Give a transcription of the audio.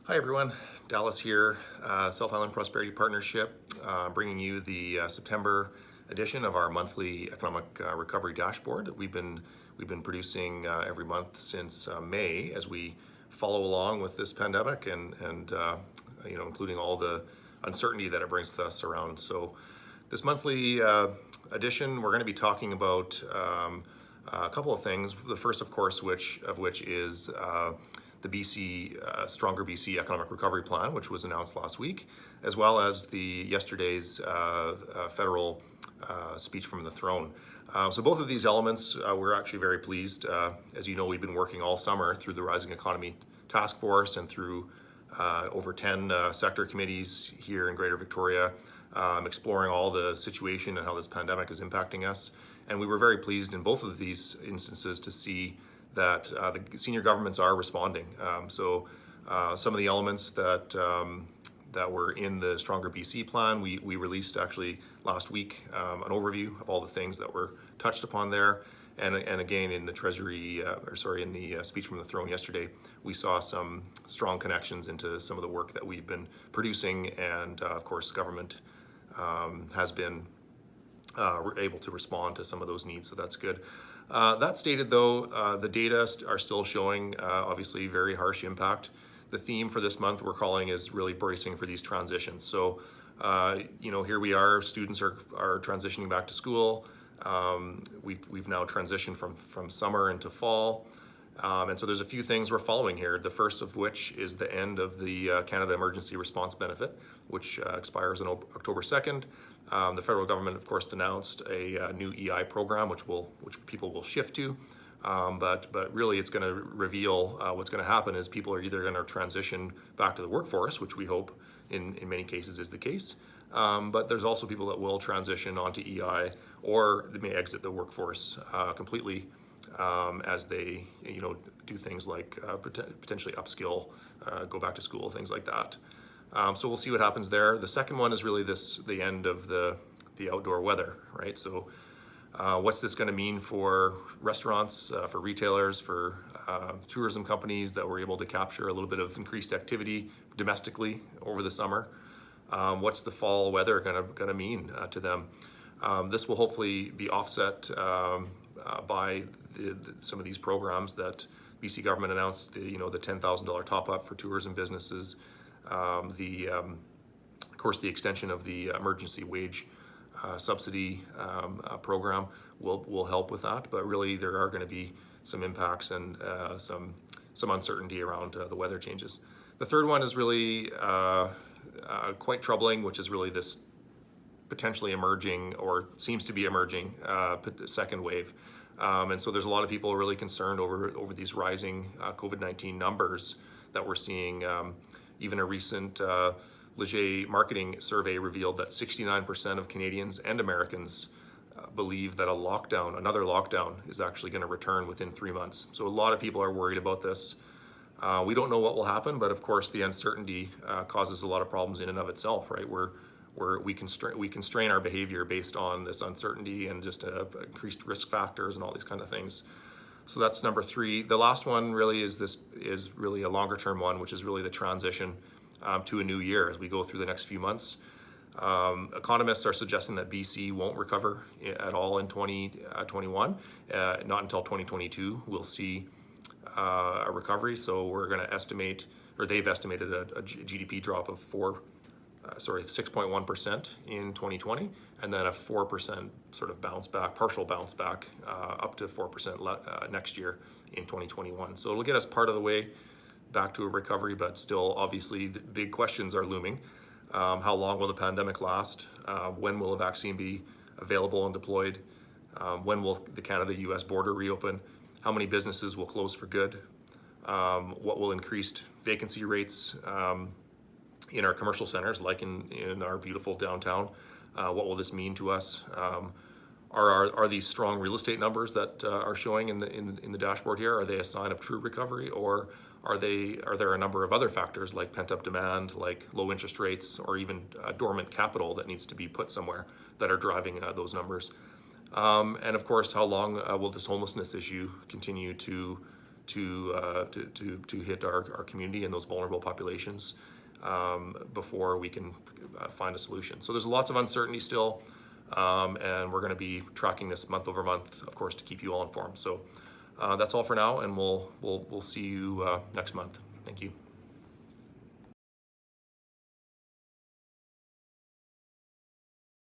Hi everyone, Dallas here, South Island Prosperity Partnership, bringing you the September edition of our monthly economic recovery dashboard that we've been producing every month since May as we follow along with this pandemic and including all the uncertainty that it brings with us around. So this monthly edition, we're going to be talking about a couple of things. The first, of course, which is the BC Stronger BC Economic Recovery Plan, which was announced last week, as well as yesterday's federal speech from the throne. So both of these elements, we're actually very pleased. As you know, we've been working all summer through the Rising Economy Task Force and through over 10 sector committees here in Greater Victoria, exploring all the situation and how this pandemic is impacting us. And we were very pleased in both of these instances to see that the senior governments are responding. So some of the elements that were in the Stronger BC plan, we released actually last week an overview of all the things that were touched upon there. And again, in the in the speech from the throne yesterday, we saw some strong connections into some of the work that we've been producing, and of course, government has been able to respond to some of those needs, so that's good. That stated, though, the data are still showing obviously very harsh impact. The theme for this month we're calling is really bracing for these transitions. So, here we are, students are transitioning back to school. We've now transitioned from summer into fall. And so there's a few things we're following here. The first of which is the end of the Canada Emergency Response Benefit, which expires on October 2nd. The federal government, of course, announced a new EI program, which people will shift to. But really, it's going to reveal what's going to happen is people are either going to transition back to the workforce, which we hope in many cases is the case. But there's also people that will transition onto EI, or they may exit the workforce completely as they do things like potentially upskill, go back to school, things like that. So we'll see what happens there. The second one is really the end of the outdoor weather, right? So what's this going to mean for restaurants, for retailers, for tourism companies that were able to capture a little bit of increased activity domestically over the summer? What's the fall weather going to mean to them? This will hopefully be offset by some of these programs that BC government announced. The $10,000 top up for tourism businesses. Of course, the extension of the emergency wage subsidy program will help with that. But really, there are going to be some impacts and some uncertainty around the weather changes. The third one is really quite troubling, which is really this potentially emerging, or seems to be emerging, second wave. And so there's a lot of people really concerned over these rising COVID-19 numbers that we're seeing. Even a recent Leger marketing survey revealed that 69% of Canadians and Americans believe that another lockdown is actually going to return within 3 months. So a lot of people are worried about this. We don't know what will happen, but of course the uncertainty causes a lot of problems in and of itself, right? We constrain our behavior based on this uncertainty and just increased risk factors and all these kind of things. So that's number 3. The last one really is really a longer term one, which is really the transition to a new year as we go through the next few months. Economists are suggesting that BC won't recover at all in 2021. Not until 2022 we'll see a recovery. So we're going to estimate, or they've estimated a GDP drop of 6.1% in 2020, and then a 4% sort of partial bounce back, up to 4% next year in 2021. So it'll get us part of the way back to a recovery, but still, obviously, the big questions are looming. How long will the pandemic last? When will a vaccine be available and deployed? When will the Canada-US border reopen? How many businesses will close for good? What will increased vacancy rates in our commercial centers, like in our beautiful downtown? What will this mean to us? Are these strong real estate numbers that are showing in the dashboard here, are they a sign of true recovery, or are there a number of other factors like pent-up demand, like low interest rates, or even dormant capital that needs to be put somewhere that are driving those numbers? And of course, how long will this homelessness issue continue to to hit our community and those vulnerable populations before we can find a solution. So there's lots of uncertainty still, and we're going to be tracking this month over month, of course, to keep you all informed. So that's all for now, and we'll see you next month. Thank you.